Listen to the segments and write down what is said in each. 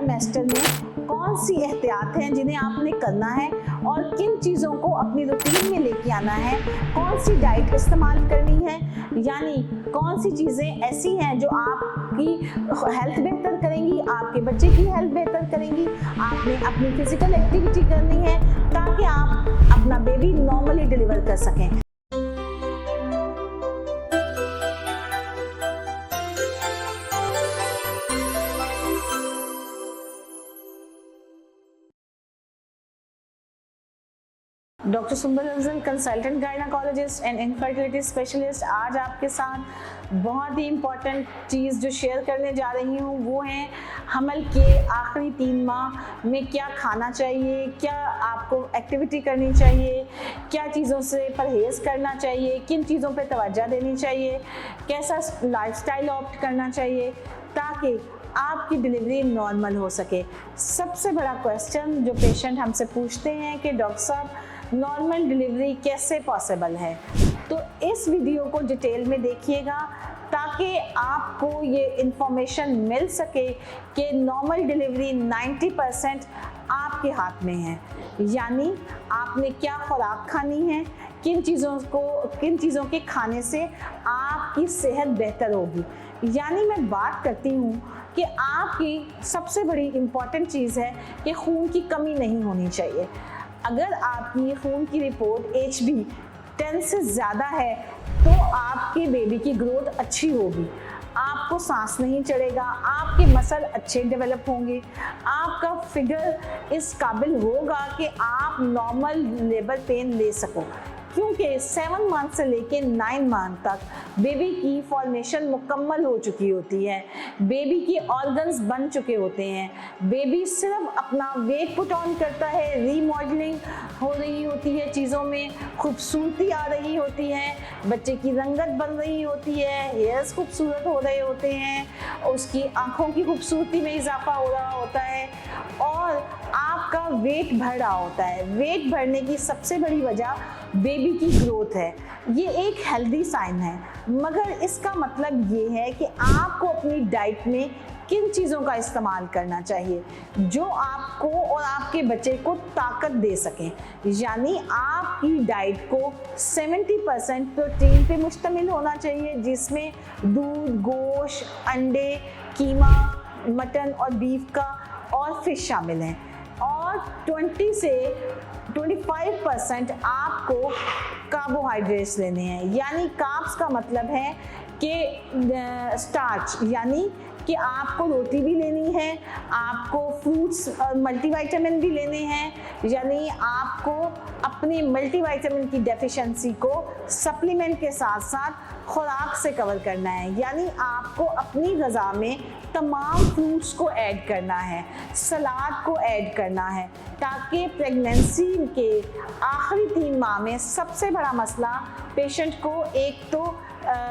Trimester में कौन सी एहतियात हैं जिन्हें आपने करना है और किन चीज़ों को अपनी रूटीन में लेके आना है, कौन सी डाइट इस्तेमाल करनी है, यानी कौन सी चीज़ें ऐसी हैं जो आपकी हेल्थ बेहतर करेंगी, आपके बच्चे की हेल्थ बेहतर करेंगी। आपने अपनी फिजिकल एक्टिविटी करनी है ताकि आप अपना बेबी नॉर्मली डिलीवर कर सकें। डॉक्टर सुंदर Afzal, consultant gynaecologist and infertility specialist, आज आपके साथ बहुत ही इम्पॉर्टेंट चीज़ जो शेयर करने जा रही हूँ वो है हमल के आखिरी 3 माह में क्या खाना चाहिए, क्या आपको एक्टिविटी करनी चाहिए, क्या चीज़ों से परहेज़ करना चाहिए, किन चीज़ों पे तवज्जो देनी चाहिए, कैसा लाइफस्टाइल ऑप्ट करना चाहिए ताकि आपकी डिलीवरी नॉर्मल हो सके। सबसे बड़ा क्वेश्चन जो पेशेंट हमसे पूछते हैं कि डॉक्टर साहब नॉर्मल डिलीवरी कैसे पॉसिबल है, तो इस वीडियो को डिटेल में देखिएगा ताकि आपको ये इन्फॉर्मेशन मिल सके कि नॉर्मल डिलीवरी 90% आपके हाथ में है। यानी आपने क्या खुराक खानी है, किन चीज़ों के खाने से आपकी सेहत बेहतर होगी। यानी मैं बात करती हूँ कि आपकी सबसे बड़ी इम्पॉर्टेंट चीज़ है कि खून की कमी नहीं होनी चाहिए। अगर आपकी खून की रिपोर्ट HB10 से ज़्यादा है तो आपके बेबी की ग्रोथ अच्छी होगी, आपको सांस नहीं चढ़ेगा, आपके मसल अच्छे डेवलप होंगे, आपका फिगर इस काबिल होगा कि आप नॉर्मल लेबर पेन ले सको। क्योंकि 7 मंथ से लेके 9 मंथ तक बेबी की फॉर्मेशन मुकम्मल हो चुकी होती है, बेबी के ऑर्गन्स बन चुके होते हैं, बेबी सिर्फ अपना वेट पुट ऑन करता है, रीमॉडलिंग हो रही होती है, चीज़ों में खूबसूरती आ रही होती है, बच्चे की रंगत बन रही होती है, हेयर्स खूबसूरत हो रहे होते हैं, उसकी आँखों की खूबसूरती में इजाफा हो रहा होता है और आपका वेट बढ़ रहा होता है। वेट बढ़ने की सबसे बड़ी वजह बेबी की ग्रोथ है। ये एक हेल्दी साइन है, मगर इसका मतलब ये है कि आपको अपनी डाइट में किन चीज़ों का इस्तेमाल करना चाहिए जो आपको और आपके बच्चे को ताकत दे सकें। यानी आपकी डाइट को 70% प्रोटीन पे मुश्तमिल होना चाहिए, जिसमें दूध, गोश्त, अंडे, कीमा, मटन और बीफ का और फिश शामिल हैं, और 20 से 25% आपको कार्बोहाइड्रेट्स लेने हैं। यानी कार्ब्स का मतलब है कि स्टार्च, यानी कि आपको रोटी भी लेनी है, आपको फ्रूट्स और मल्टीविटामिन भी लेने हैं, यानी आपको अपनी मल्टीविटामिन की डेफिशिएंसी को सप्लीमेंट के साथ साथ खुराक से कवर करना है। यानी आपको अपनी ग़िज़ा में तमाम फ्रूट्स को ऐड करना है, सलाद को ऐड करना है, ताकि प्रेगनेंसी के आखिरी 3 माह में सबसे बड़ा मसला पेशेंट को एक तो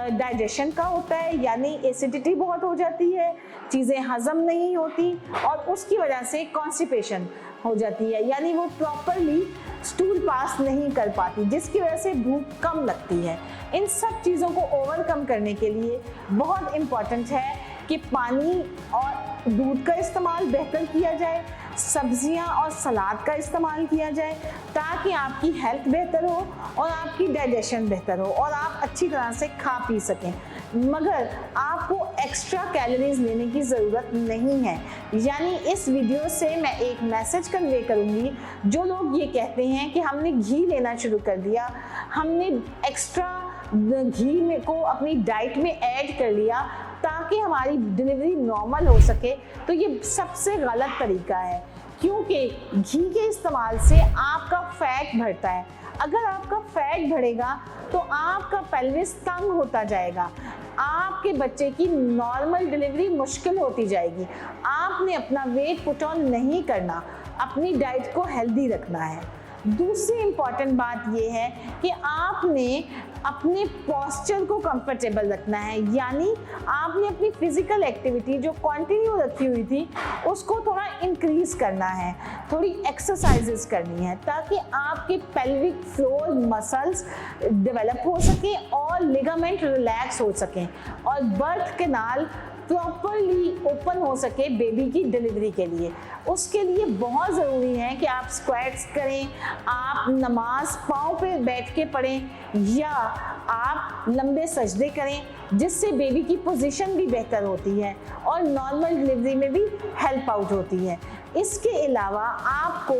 डाइजेशन का होता है, यानी एसिडिटी बहुत हो जाती है, चीज़ें हज़म नहीं होती और उसकी वजह से कॉन्स्टिपेशन हो जाती है, यानी वो प्रॉपरली स्टूल पास नहीं कर पाती, जिसकी वजह से भूख कम लगती है। इन सब चीज़ों को ओवरकम करने के लिए बहुत इम्पॉर्टेंट है कि पानी और दूध का इस्तेमाल बेहतर किया जाए, सब्जियां और सलाद का इस्तेमाल किया जाए, ताकि आपकी हेल्थ बेहतर हो और आपकी डाइजेशन बेहतर हो और आप अच्छी तरह से खा पी सकें। मगर आपको एक्स्ट्रा कैलोरीज लेने की ज़रूरत नहीं है। यानी इस वीडियो से मैं एक मैसेज कन्वे करूँगी, जो लोग ये कहते हैं कि हमने घी लेना शुरू कर दिया, हमने एक्स्ट्रा घी में को अपनी डाइट में ऐड कर लिया ताकि हमारी डिलीवरी नॉर्मल हो सके, तो ये सबसे गलत तरीका है। क्योंकि घी के इस्तेमाल से आपका फैट बढ़ता है। अगर आपका फैट बढ़ेगा तो आपका पेल्विस तंग होता जाएगा, आपके बच्चे की नॉर्मल डिलीवरी मुश्किल होती जाएगी। आपने अपना वेट पुट ऑन नहीं करना, अपनी डाइट को हेल्दी रखना है। दूसरी इम्पॉर्टेंट बात यह है कि आपने अपने पोस्चर को कंफर्टेबल रखना है, यानी आपने अपनी फिजिकल एक्टिविटी जो कंटिन्यू रखी हुई थी उसको थोड़ा इंक्रीज करना है, थोड़ी एक्सरसाइजेस करनी है, ताकि आपके पेल्विक फ्लोर मसल्स डेवलप हो सके और लिगामेंट रिलैक्स हो सकें और बर्थ कैनाल प्रॉपरली ओपन हो सके बेबी की डिलीवरी के लिए। उसके लिए बहुत ज़रूरी है कि आप स्क्वाट्स करें, आप नमाज पाँव पे बैठ के पढ़ें या आप लंबे सजदे करें, जिससे बेबी की पोजीशन भी बेहतर होती है और नॉर्मल डिलीवरी में भी हेल्प आउट होती है। इसके अलावा आपको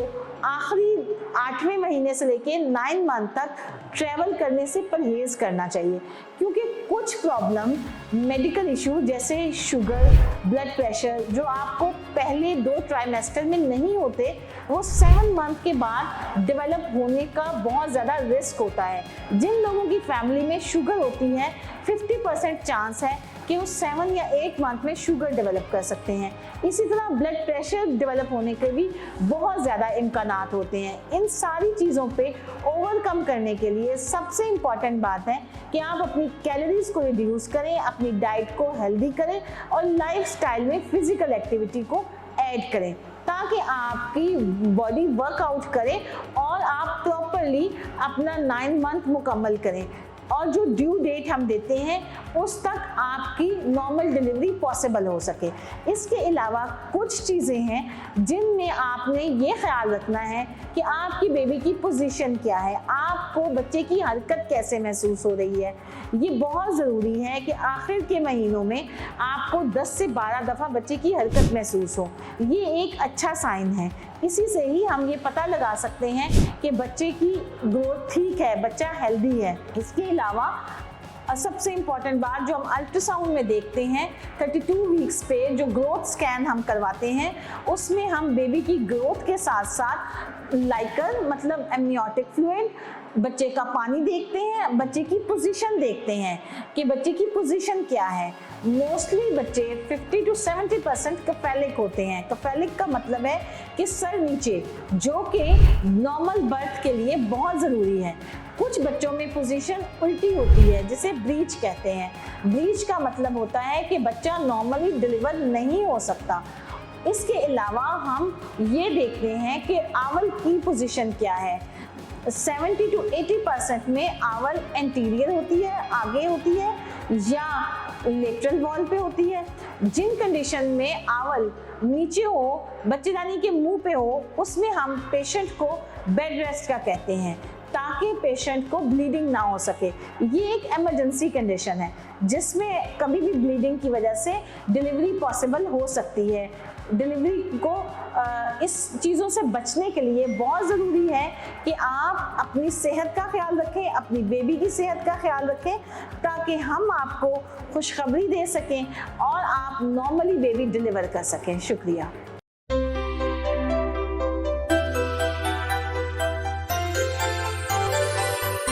आखिरी 8वें महीने से लेके 9 मंथ तक ट्रैवल करने से परहेज करना चाहिए, क्योंकि कुछ प्रॉब्लम मेडिकल इशू जैसे शुगर, ब्लड प्रेशर जो आपको पहले 2 ट्राइमेस्टर में नहीं होते, वो 7 मंथ के बाद डेवलप होने का बहुत ज़्यादा रिस्क होता है। जिन लोगों की फैमिली में शुगर होती है 50% चांस है कि वो 7 या 8 मंथ में शुगर डेवलप कर सकते हैं। इसी तरह ब्लड प्रेशर डेवलप होने के भी बहुत ज़्यादा इम्कानात होते हैं। इन सारी चीज़ों पे ओवरकम करने के लिए सबसे इम्पॉर्टेंट बात है कि आप अपनी कैलोरीज को रिड्यूस करें, अपनी डाइट को हेल्दी करें और लाइफस्टाइल में फिजिकल एक्टिविटी को ऐड करें, ताकि आपकी बॉडी वर्कआउट करे और आप प्रॉपरली अपना 9 मंथ मुकम्मल करें और जो ड्यू डेट हम देते हैं उस तक आपकी नॉर्मल डिलीवरी पॉसिबल हो सके। इसके अलावा कुछ चीज़ें हैं जिनमें आपने ये ख्याल रखना है कि आपकी बेबी की पोजीशन क्या है, आपको बच्चे की हरकत कैसे महसूस हो रही है। ये बहुत ज़रूरी है कि आखिर के महीनों में आपको 10 से 12 दफ़ा बच्चे की हरकत महसूस हो। ये एक अच्छा साइन है। इसी से ही हम ये पता लगा सकते हैं कि बच्चे की ग्रोथ ठीक है, बच्चा हेल्दी है। इसके अलावा सबसे इम्पॉर्टेंट बात जो हम अल्ट्रासाउंड में देखते हैं, 32 वीक्स पे जो ग्रोथ स्कैन हम करवाते हैं, उसमें हम बेबी की ग्रोथ के साथ साथ लाइकर मतलब एमनियोटिक फ्लूइड, बच्चे का पानी देखते हैं, बच्चे की पोजीशन देखते हैं कि बच्चे की पोजीशन क्या है। मोस्टली बच्चे 50 to 70% कफेलिक होते हैं। कफेलिक का मतलब है कि सर नीचे, जो कि नॉर्मल बर्थ के लिए बहुत ज़रूरी है। कुछ बच्चों में पोजीशन उल्टी होती है, जिसे ब्रीच कहते हैं। ब्रीच का मतलब होता है कि बच्चा नॉर्मली डिलीवर नहीं हो सकता। इसके अलावा हम ये देखते हैं कि आंवल की पोजीशन क्या है। 70 to 80% में आंवल एंटीरियर होती है, आगे होती है, या लेटरल वॉल पे होती है। जिन कंडीशन में आंवल नीचे हो, बच्चेदानी के मुंह पे हो, उसमें हम पेशेंट को बेड रेस्ट का कहते हैं, ताकि पेशेंट को ब्लीडिंग ना हो सके। ये एक इमरजेंसी कंडीशन है जिसमें कभी भी ब्लीडिंग की वजह से डिलीवरी पॉसिबल हो सकती है। डिलीवरी को इस चीज़ों से बचने के लिए बहुत ज़रूरी है कि आप अपनी सेहत का ख्याल रखें, अपनी बेबी की सेहत का ख्याल रखें, ताकि हम आपको खुशखबरी दे सकें और आप नॉर्मली बेबी डिलीवर कर सकें। शुक्रिया।